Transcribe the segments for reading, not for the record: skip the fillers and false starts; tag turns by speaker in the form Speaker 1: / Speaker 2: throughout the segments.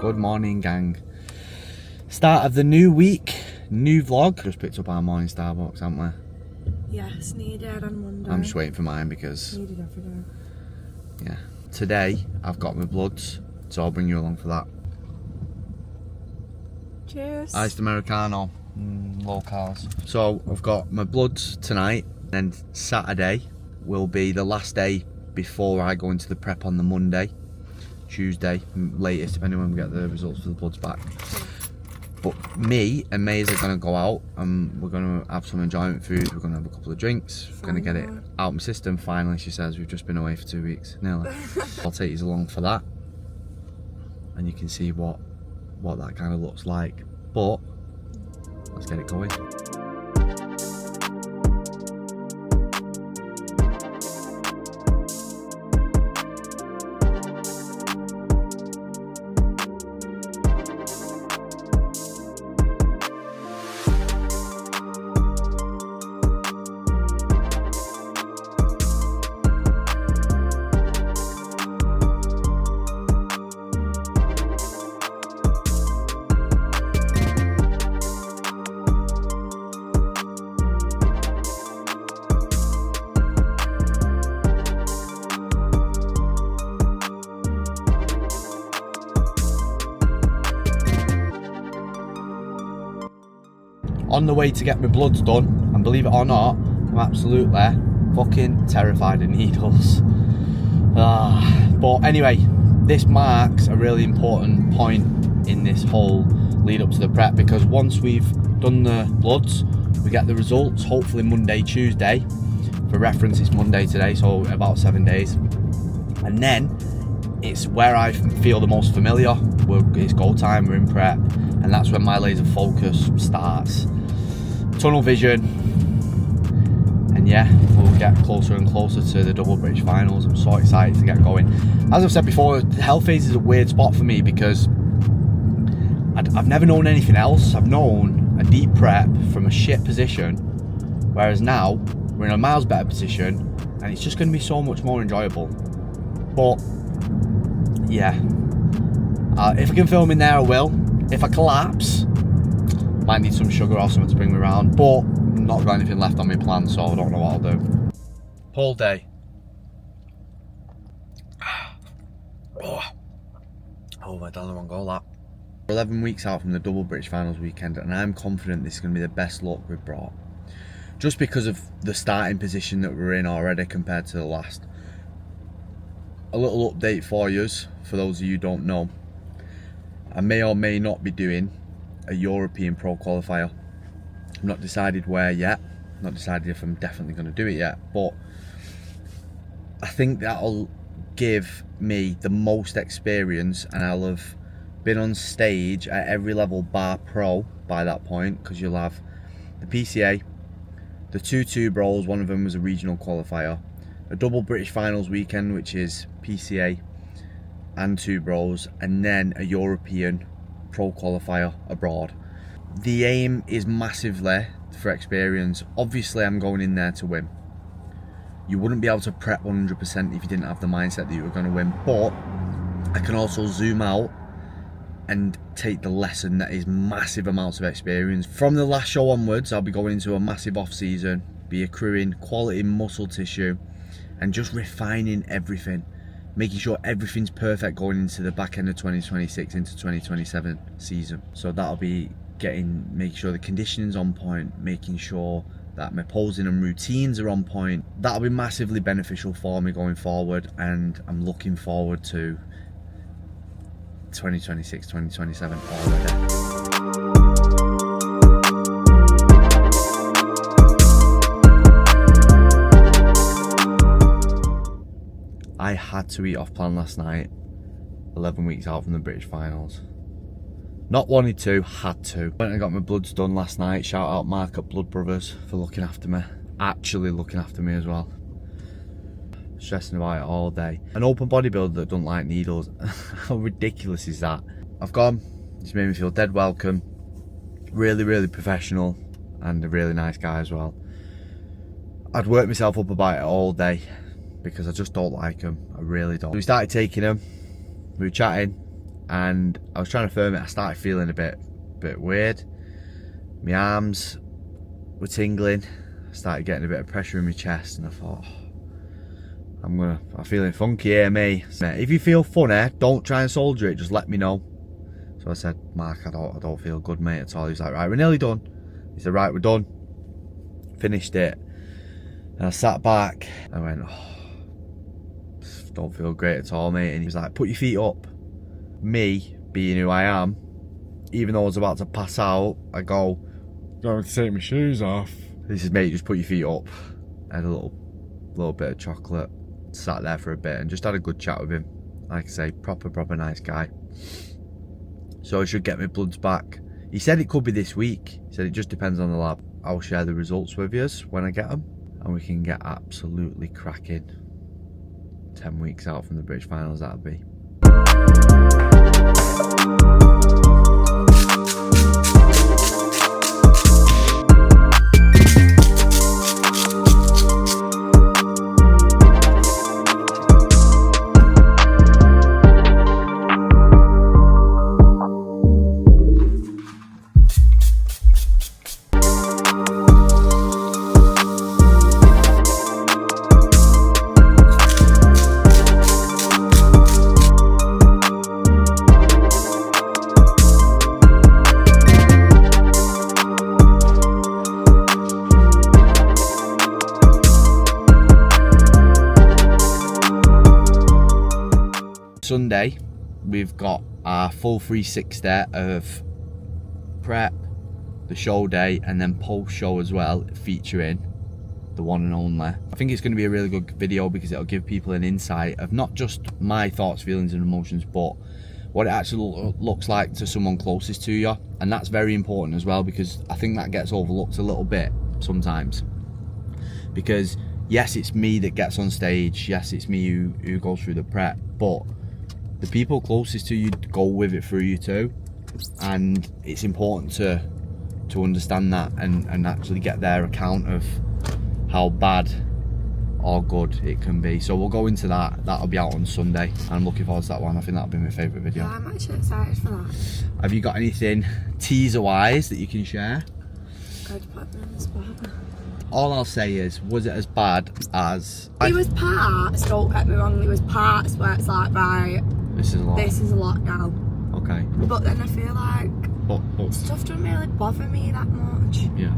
Speaker 1: Good morning, gang. Start of the new week, new vlog. Just picked up our morning Starbucks, haven't we?
Speaker 2: Yes, needed on Monday.
Speaker 1: I'm just waiting for mine because...
Speaker 2: Needed every day.
Speaker 1: Yeah. Today, I've got my bloods, so I'll bring you along for that.
Speaker 2: Cheers.
Speaker 1: Iced Americano, low carbs. So, I've got my bloods tonight, and Saturday will be the last day before I go into the prep on the Monday. Tuesday, latest, depending when we get the results for the bloods back. But me and Maze are going to go out and we're going to have some enjoyment food. We're going to have a couple of drinks. We're going to get it out of my system finally, she says. We've just been away for 2 weeks, nearly. I'll take you along for that. And you can see what that kind of looks like. But let's get it going. On the way to get my bloods done, and believe it or not, I'm absolutely fucking terrified of needles. But anyway, this marks a really important point in this whole lead up to the prep, because once we've done the bloods, we get the results, hopefully Monday, Tuesday. For reference, it's Monday today, so about 7 days. And then it's where I feel the most familiar. It's go time, we're in prep, and that's when my laser focus starts. Tunnel vision, and yeah, we'll get closer and closer to the double British finals. I'm so excited to get going. As I've said before, the health phase is a weird spot for me because I've never known anything else. I've known a deep prep from a shit position, whereas now we're in a miles better position and it's just going to be so much more enjoyable. But yeah, if I can film in there I will. If I collapse, might need some sugar or something to bring me around, but I'm not got anything left on my plan, so I don't know what I'll do. Pull day. Oh, I don't know one goal that. We're 11 weeks out from the double British finals weekend, and I'm confident this is going to be the best luck we've brought. Just because of the starting position that we're in already compared to the last. A little update for yous, for those of you who don't know. I may or may not be doing a European Pro qualifier. I've not decided where yet. Not decided if I'm definitely going to do it yet, but I think that'll give me the most experience, and I'll have been on stage at every level bar pro by that point, because you'll have the PCA, the 2-2 bros, one of them was a regional qualifier, a double British finals weekend, which is PCA and 2 bros, and then a European Pro qualifier abroad. The aim is massively for experience. Obviously I'm going in there to win. You wouldn't be able to prep 100% if you didn't have the mindset that you were going to win, but I can also zoom out and take the lesson that is massive amounts of experience. From the last show onwards, I'll be going into a massive off season, be accruing quality muscle tissue and just refining everything, making sure everything's perfect going into the back end of 2026 into 2027 season. So that'll be making sure the conditioning's on point, making sure that my posing and routines are on point. That'll be massively beneficial for me going forward, and I'm looking forward to 2026, 2027 already. I had to eat off plan last night, 11 weeks out from the British finals. Not wanted to, had to. Went and got my bloods done last night. Shout out Mark at Blood Brothers for looking after me. Actually looking after me as well. Stressing about it all day. An open bodybuilder that don't like needles. How ridiculous is that? I've gone. He's made me feel dead welcome. Really, really professional. And a really nice guy as well. I'd worked myself up about it all day because I just don't like him. I really don't. We started taking him. We were chatting. and I was trying to firm it. I started feeling a bit weird. My arms were tingling. I started getting a bit of pressure in my chest, and I thought, I'm feeling funky here, me. If you feel funny, don't try and soldier it, just let me know. So I said, Mark, I don't feel good, mate, at all. He was like, right, we're nearly done. He said, right, we're done. Finished it. And I sat back. I went, don't feel great at all, mate. And he was like, put your feet up. Me, being who I am, even though I was about to pass out, I go, going to take my shoes off. He says, mate, just put your feet up. I had a little bit of chocolate, sat there for a bit and just had a good chat with him. Like I say, proper nice guy. So I should get my bloods back. He said it could be this week. He said it just depends on the lab. I'll share the results with you when I get them, and we can get absolutely cracking. 10 weeks out from the British finals, that'll be. Sunday, we've got our full 360 of prep, the show day, and then post show as well, featuring the one and only. I think it's going to be a really good video because it'll give people an insight of not just my thoughts, feelings and emotions, but what it actually looks like to someone closest to you. And that's very important as well, because I think that gets overlooked a little bit sometimes. Because yes, it's me that gets on stage, yes, it's me who goes through the prep, but the people closest to you go with it through you too, and it's important to understand that and actually get their account of how bad or good it can be. So we'll go into that. That'll be out on Sunday, and I'm looking forward to that one. I think that'll be my favourite video.
Speaker 2: Yeah, I'm actually excited for that.
Speaker 1: Have you got anything teaser-wise that you can share?
Speaker 2: God, put me on the spot.
Speaker 1: All I'll say is, was it as bad as...
Speaker 2: There was parts, don't get me wrong, there was parts where it's like, right,
Speaker 1: This is a lot
Speaker 2: now.
Speaker 1: Okay.
Speaker 2: But then I feel like
Speaker 1: But
Speaker 2: stuff doesn't really bother me that much.
Speaker 1: Yeah.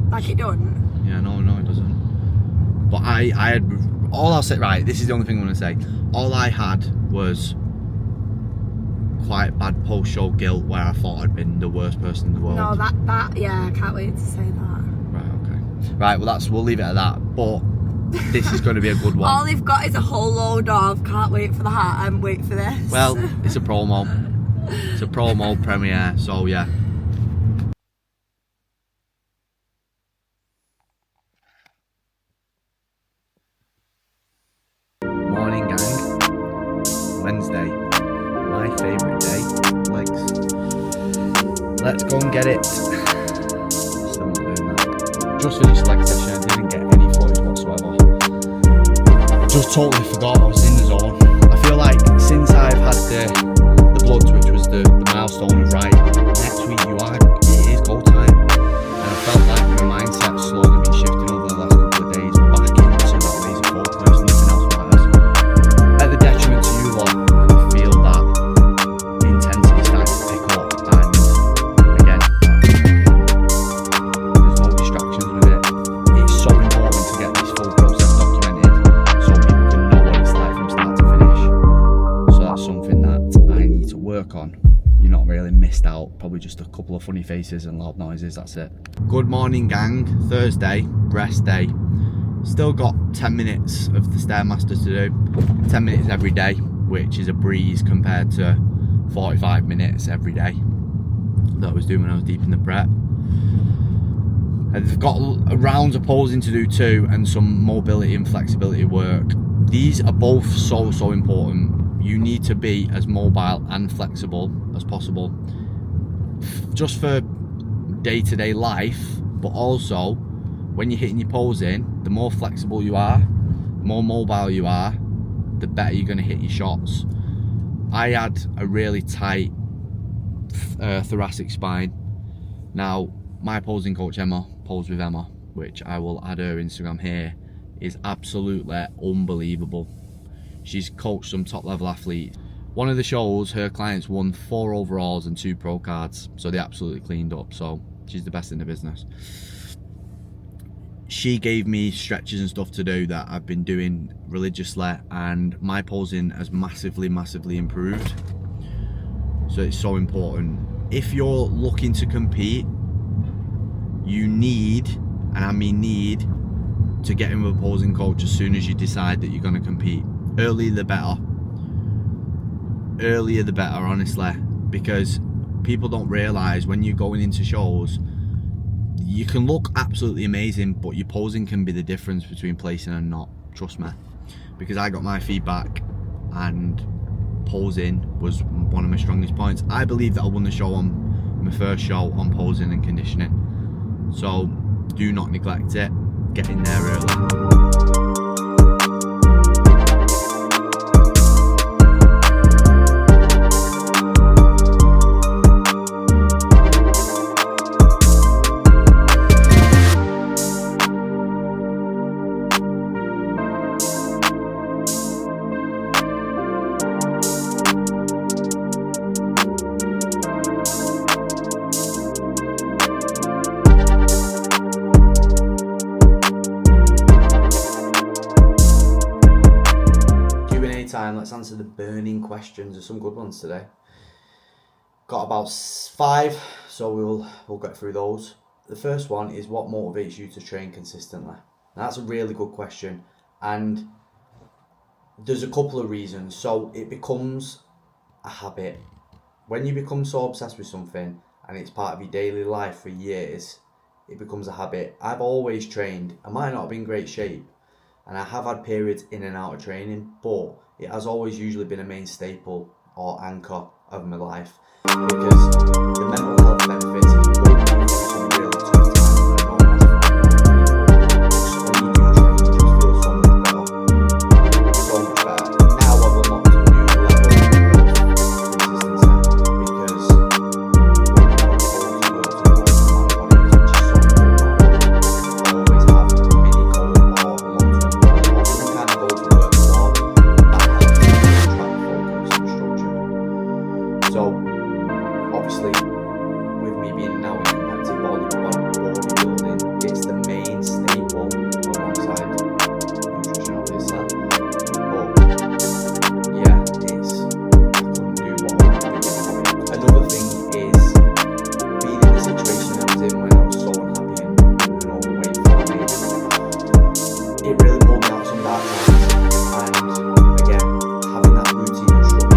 Speaker 2: Like it doesn't.
Speaker 1: Yeah, no, it doesn't. But I had, all I'll say, right, this is the only thing I'm going to say. All I had was quite bad post-show guilt where I thought I'd been the worst person in the world.
Speaker 2: No, that, yeah, I can't wait to say that.
Speaker 1: Right, okay. Right, well, we'll leave it at that. But this is going to be a good one.
Speaker 2: All they've got is a whole load of, can't wait for the hat and wait for this.
Speaker 1: Well, it's a promo. It's a promo premiere, so yeah. Morning, gang. Wednesday. My favourite day. Legs. Let's go and get it. Still not doing that. Just finished leg session. I didn't get any footage whatsoever. Just totally forgot I was in the zone. I feel like since I've had the bloods, which was the milestone of right, next week it is go time. And I felt like my mindset slowly been shifting over the last couple of days back into that laser focus, nothing else matters. At the detriment to you lot, I feel that intensity starting to pick up, and again, there's no distractions with it. It's so important to get this full process documented so people can know what it's like from start to finish. So that's something that I need to work on. You're not really missed out, probably just a couple of funny faces and loud noises, that's it. Good morning, gang. Thursday, rest day. Still got 10 minutes of the Stairmasters to do. 10 minutes every day, which is a breeze compared to 45 minutes every day that I was doing when I was deep in the prep. And they've got rounds of posing to do too, and some mobility and flexibility work. These are both so important. You need to be as mobile and flexible as possible, just for day-to-day life, but also when you're hitting your posing, the more flexible you are, the more mobile you are, the better you're going to hit your shots. I had a really tight thoracic spine. Now, my posing coach Emma, Pose with Emma, which I will add her Instagram here, is absolutely unbelievable. She's coached some top level athletes. One of the shows, her clients won 4 overalls and 2 pro cards, so they absolutely cleaned up. So she's the best in the business. She gave me stretches and stuff to do that I've been doing religiously, and my posing has massively improved. So it's so important. If you're looking to compete, you need, and I mean need, to get in with a posing coach as soon as you decide that you're going to compete. Earlier the better. Earlier the better, honestly, because people don't realise when you're going into shows, you can look absolutely amazing, but your posing can be the difference between placing and not. Trust me, because I got my feedback, and posing was one of my strongest points. I believe that I won the show on my first show on posing and conditioning. So do not neglect it. Get in there early. Time, let's answer the burning questions. There's some good ones today. Got about 5, so we'll get through those. The first one is, what motivates you to train consistently? Now, that's a really good question, and there's a couple of reasons. So it becomes a habit. When you become so obsessed with something and it's part of your daily life for years, it becomes a habit. I've always trained. I might not have been in great shape, and I have had periods in and out of training, but it has always usually been a main staple or anchor of my life, because the mental health benefits is pulled me through some really tough times, and I know that's for people. Just when you do train, you just feel so much better. So much better. Now I've unlocked a new level of consistency, because when you've got goals, you go to work on my body, which is so important. I always have a mini goal or a long-term goal or some kind of goal to work towards. So, obviously, with me being now in competitive bodybuilding, it's the main staple alongside nutrition, obviously. But yeah, I couldn't do what I want to do. Another thing is being in the situation I was in when I was so unhappy and overweight for me. It really pulled me out some dark times, and again, having that routine and structure.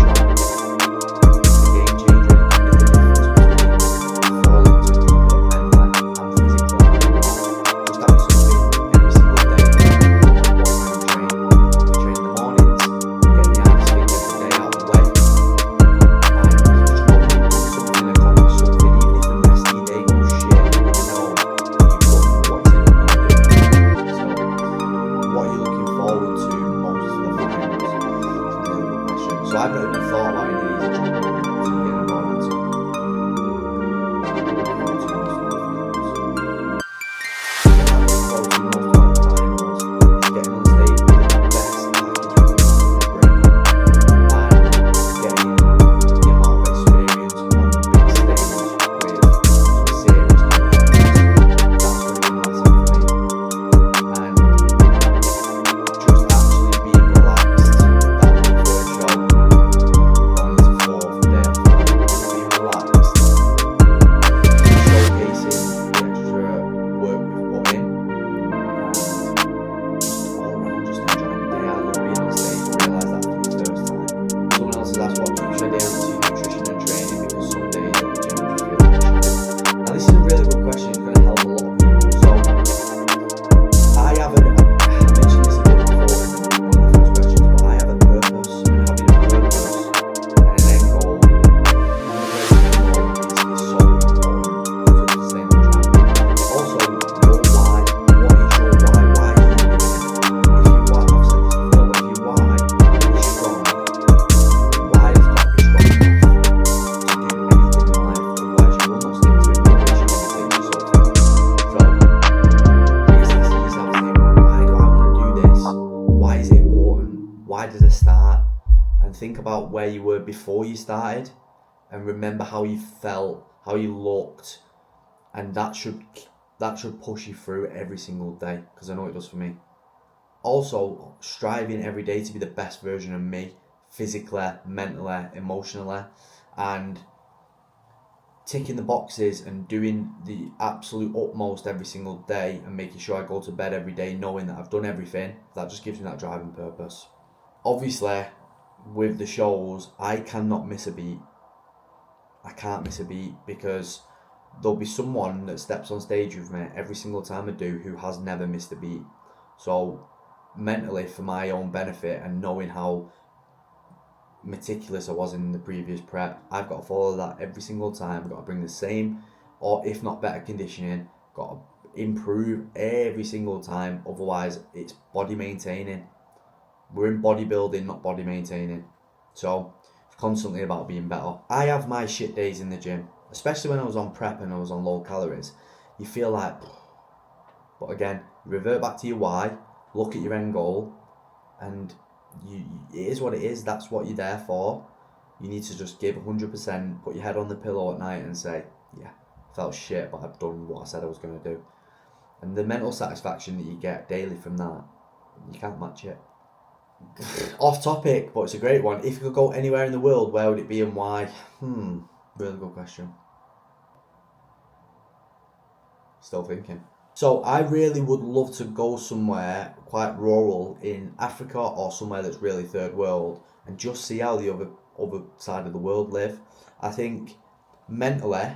Speaker 1: So I've not even thought about any of these to get a ball answer. Getting on stage with the best package we can bring, and getting the amount of experience on the big stage with some serious competitors. That's going to be massive for me. And just actually being relaxed, that was the first show. Going into 4th day after why did I start? And think about where you were before you started, and remember how you felt, how you looked, and that should push you through every single day, because I know it does for me. Also, striving every day to be the best version of me, physically, mentally, emotionally, and ticking the boxes and doing the absolute utmost every single day, and making sure I go to bed every day knowing that I've done everything. That just gives me that driving purpose. Obviously, with the shows, I cannot miss a beat. I can't miss a beat, because there'll be someone that steps on stage with me every single time I do who has never missed a beat. So mentally, for my own benefit and knowing how meticulous I was in the previous prep, I've got to follow that every single time. I've got to bring the same, or if not better, conditioning. Got to improve every single time, otherwise it's body maintaining. We're in bodybuilding, not body maintaining. So it's constantly about being better. I have my shit days in the gym, especially when I was on prep and I was on low calories. You feel like, but again, revert back to your why, look at your end goal, and it is what it is. That's what you're there for. You need to just give 100%, put your head on the pillow at night and say, yeah, felt shit, but I've done what I said I was going to do. And the mental satisfaction that you get daily from that, you can't match it. Off topic, but it's a great one. If you could go anywhere in the world, where would it be and why? Really good question. Still thinking. So I really would love to go somewhere quite rural in Africa, or somewhere that's really third world, and just see how the other side of the world live. I think mentally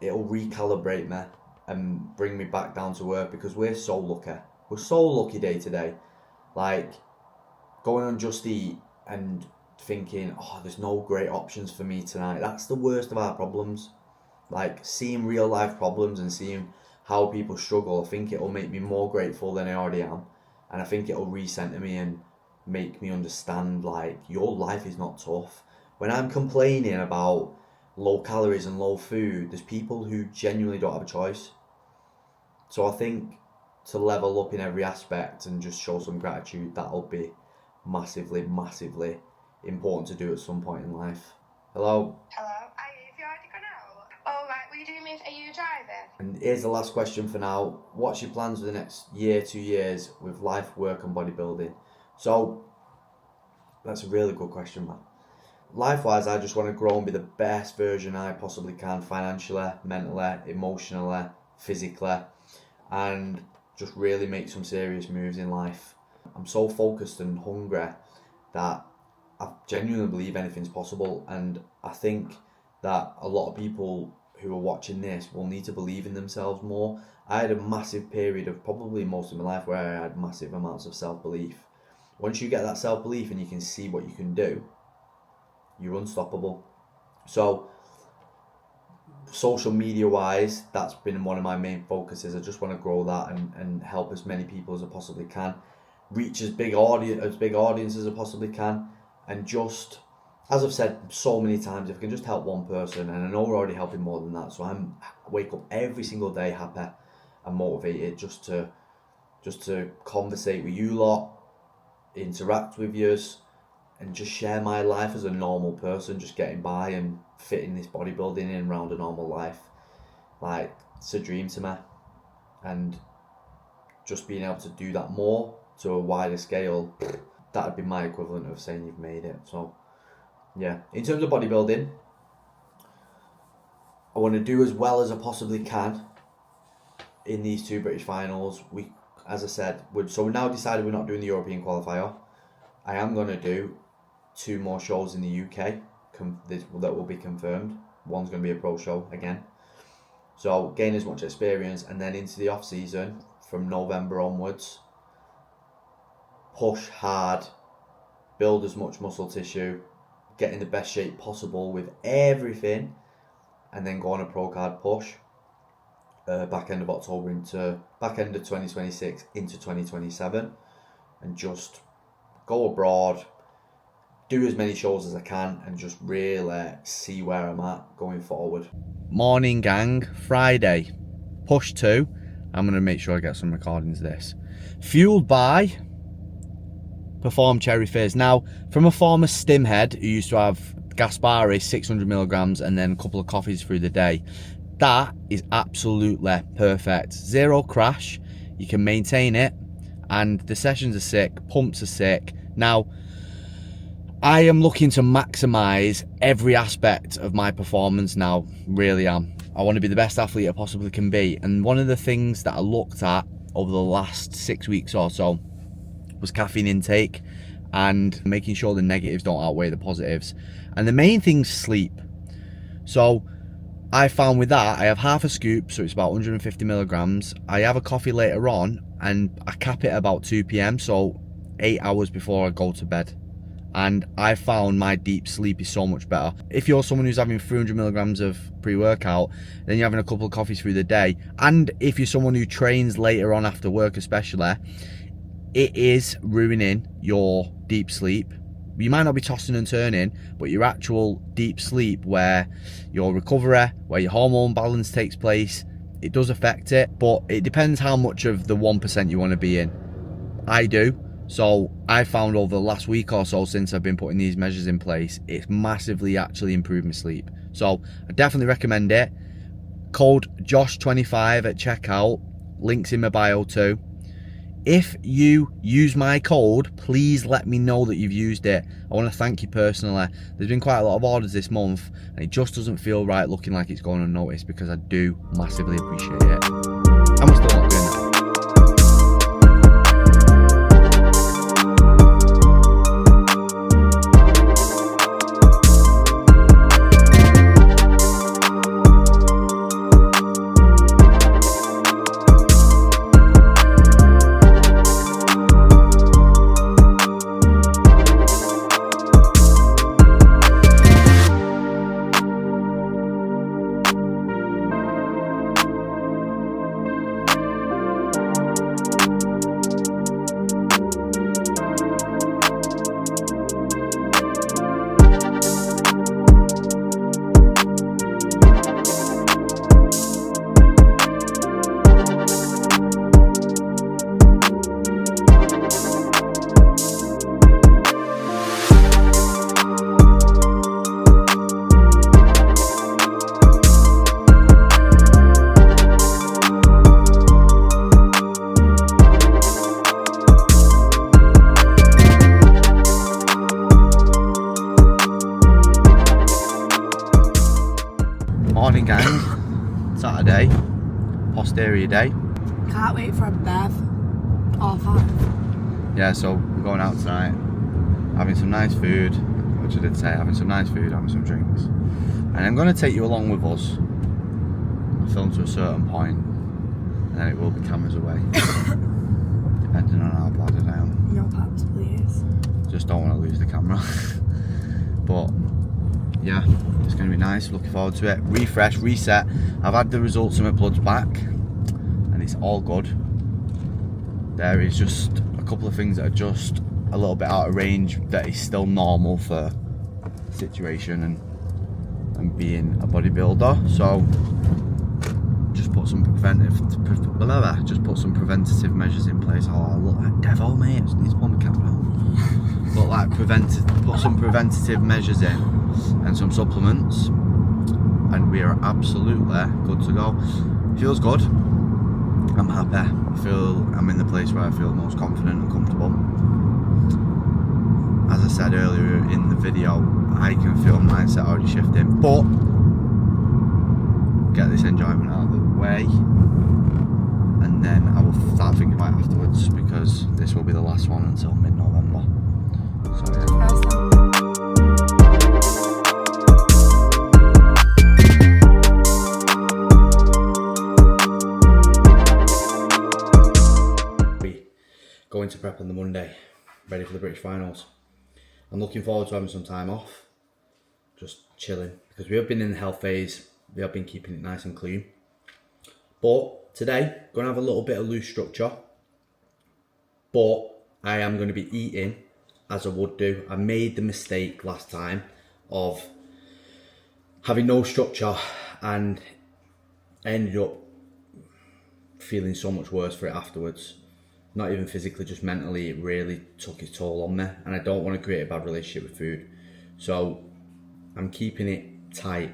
Speaker 1: it'll recalibrate me and bring me back down to earth, because we're so lucky. We're so lucky day to day. Like, going on Just Eat and thinking, oh, there's no great options for me tonight. That's the worst of our problems. Like, seeing real life problems and seeing how people struggle, I think it'll make me more grateful than I already am. And I think it'll recenter me and make me understand, like, your life is not tough. When I'm complaining about low calories and low food, there's people who genuinely don't have a choice. So I think to level up in every aspect and just show some gratitude, that'll be massively, massively important to do at some point in life. Hello?
Speaker 3: Hello? Are you already gone out? Oh, right, what are you doing with, are you driving?
Speaker 1: And here's the last question for now. What's your plans for the next year, 2 years with life, work and bodybuilding? So, that's a really good question, man. Life-wise, I just want to grow and be the best version I possibly can, financially, mentally, emotionally, physically, and just really make some serious moves in life. I'm so focused and hungry that I genuinely believe anything's possible, and I think that a lot of people who are watching this will need to believe in themselves more. I had a massive period of probably most of my life where I had massive amounts of self-belief. Once you get that self-belief and you can see what you can do, you're unstoppable. So, social media wise, that's been one of my main focuses. I just want to grow that and help as many people as I possibly can, reach as big audience as I possibly can, and just, as I've said so many times, if I can just help one person, and I know we're already helping more than that, so I wake up every single day happy and motivated just to conversate with you lot, interact with yous, and just share my life as a normal person, just getting by and fitting this bodybuilding in around a normal life. Like, it's a dream to me, and just being able to do that more to a wider scale, that'd be my equivalent of saying you've made it. So yeah, in terms of bodybuilding, I want to do as well as I possibly can in these 2 British finals. As I said, so we now decided we're not doing the European qualifier. I am going to do 2 more shows in the UK that will be confirmed. One's going to be a pro show again. So gain as much experience, and then into the off season from November onwards, push hard, build as much muscle tissue, get in the best shape possible with everything, and then go on a pro card push. Back end of October into back end of 2026 into 2027, and just go abroad, do as many shows as I can, and just really see where I'm at going forward. Morning gang, Friday, push 2. I'm going to make sure I get some recordings of this. Fueled by perform Cherry Fizz. Now, from a former stimhead who used to have Gaspari 600 milligrams and then a couple of coffees through the day, that is absolutely perfect. Zero crash, you can maintain it, and the sessions are sick, pumps are sick. Now, I am looking to maximize every aspect of my performance now, really am. I want to be the best athlete I possibly can be, and one of the things that I looked at over the last 6 weeks or so was caffeine intake and making sure the negatives don't outweigh the positives. And the main thing's sleep. So I found with that, I have half a scoop, so it's about 150 milligrams. I have a coffee later on and I cap it about 2 p.m, so 8 hours before I go to bed. And I found my deep sleep is so much better. If you're someone who's having 300 milligrams of pre-workout, then you're having a couple of coffees through the day. And if you're someone who trains later on after work especially, it is ruining your deep sleep. You might not be tossing and turning, but your actual deep sleep, where your recovery, where your hormone balance takes place, it does affect it. But it depends how much of the 1% you want to be in. I do. So I found over the last week or so, since I've been putting these measures in place, it's massively actually improved my sleep. So I definitely recommend it. Code JOSH25 at checkout, links in my bio too. If you use my code, please let me know that you've used it. I want to thank you personally. There's been quite a lot of orders this month and it just doesn't feel right looking like it's going unnoticed, because I do massively appreciate it. And we're still not doing that. Morning gang, Saturday, posterior day.
Speaker 2: Can't wait for a bev. Or 5.
Speaker 1: Yeah, so we're going out tonight, having some nice food, which I did say, having some nice food, having some drinks. And I'm going to take you along with us, film to a certain point, and then it will be cameras away, depending on how bad I am.
Speaker 2: No pants, please.
Speaker 1: Just don't want to lose the camera. But yeah, it's going to be nice, looking forward to it. Refresh, reset. I've had the results of my bloods back and it's all good. There is just a couple of things that are just a little bit out of range that is still normal for the situation and being a bodybuilder. So just put some preventative measures in place. Oh, I look like devil, mate. I just need to pull my camera out. Look like put some preventative measures in and some supplements, and we are absolutely good to go. Feels good. I'm happy. I feel I'm in the place where I feel most confident and comfortable. As I said earlier in the video, I can feel mindset already shifting, but get this enjoyment out of the way and then I will start thinking about it afterwards, because this will be the last one until mid-November. So yeah. Going to prep on the Monday, ready for the British finals. I'm looking forward to having some time off, just chilling, because we have been in the health phase, we have been keeping it nice and clean. But today, going to have a little bit of loose structure, but I am going to be eating as I would do. I made the mistake last time of having no structure and I ended up feeling so much worse for it afterwards. not even physically, just mentally, it really took its toll on me, and I don't want to create a bad relationship with food. So I'm keeping it tight,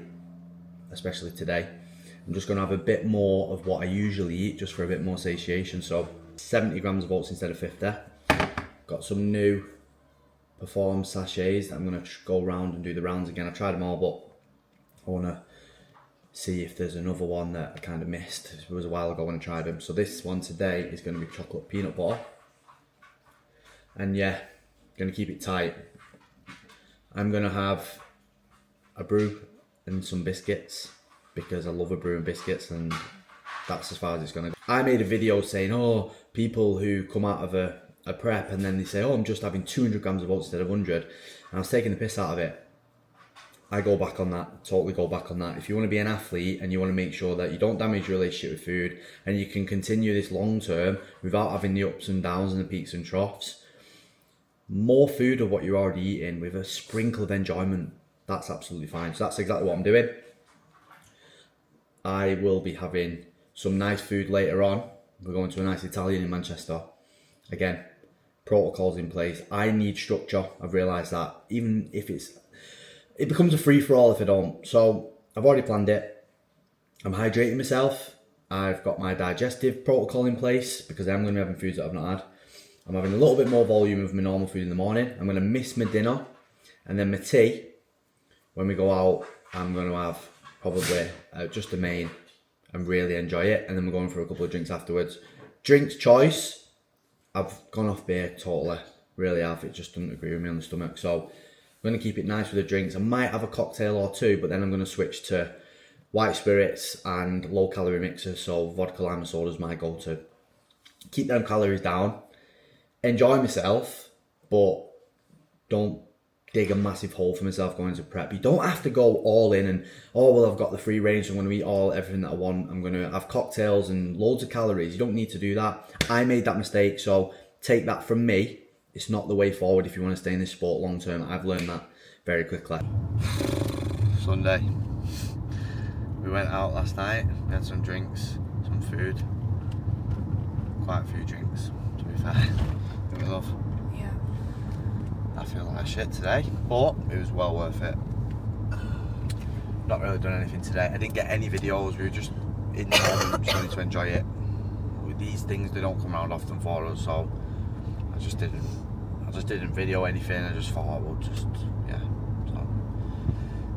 Speaker 1: especially today. I'm just going to have a bit more of what I usually eat, just for a bit more satiation. So 70 grams of oats instead of 50. Got some new Perform sachets that I'm going to go around and do the rounds again. I tried them all, but I want to see if there's another one that I kind of missed. It was a while ago when I tried them. So this one today is going to be chocolate peanut butter. And yeah, going to keep it tight. I'm going to have a brew and some biscuits, because I love a brew and biscuits, and that's as far as it's going to go. I made a video saying, oh, people who come out of a prep and then they say, oh, I'm just having 200 grams of oats instead of 100. And I was taking the piss out of it. I go back on that, totally go back on that. If you want to be an athlete and you want to make sure that you don't damage your relationship with food and you can continue this long term without having the ups and downs and the peaks and troughs, more food of what you're already eating with a sprinkle of enjoyment, that's absolutely fine. So that's exactly what I'm doing. I will be having some nice food later on. We're going to a nice Italian in Manchester. Again, protocols in place. I need structure. I've realised that. Even if it becomes a free-for-all if I don't. So I've already planned it. I'm hydrating myself. I've got my digestive protocol in place, because I'm going to be having foods that I've not had. I'm having a little bit more volume of my normal food in the morning. I'm going to miss my dinner. And then my tea, when we go out, I'm going to have probably just the main and really enjoy it. And then we're going for a couple of drinks afterwards. Drinks choice, I've gone off beer totally, really have. It just doesn't agree with me on the stomach. So I'm going to keep it nice with the drinks. I might have a cocktail or two, but then I'm going to switch to white spirits and low calorie mixers. So vodka lime and soda is my go-to. Keep them calories down. Enjoy myself, but don't dig a massive hole for myself going into prep. You don't have to go all in and, oh, well, I've got the free range, so I'm going to eat everything that I want. I'm going to have cocktails and loads of calories. You don't need to do that. I made that mistake, so take that from me. It's not the way forward if you want to stay in this sport long term. I've learned that very quickly. Sunday. We went out last night. We had some drinks, some food. Quite a few drinks, to be fair. Don't we, love?
Speaker 2: Yeah.
Speaker 1: I feel like shit today, but it was well worth it. Not really done anything today. I didn't get any videos. We were just in the moment, just wanted to enjoy it. With these things, they don't come around often for us, so I just didn't video anything. I just thought, well, yeah. So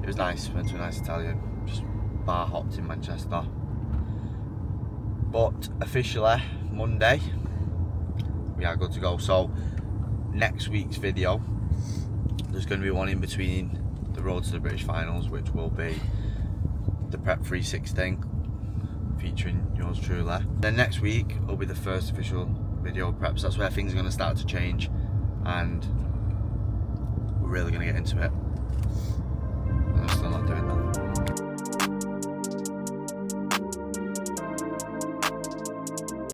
Speaker 1: it was nice. Went to a nice Italian, just bar hopped in Manchester. But officially Monday, we are good to go. So next week's video, there's going to be one in between the road to the British finals, which will be the Prep 316 featuring yours truly. Then next week will be the first official video of preps. That's where things are going to start to change, and we're really going to get into it. I'm still not doing that.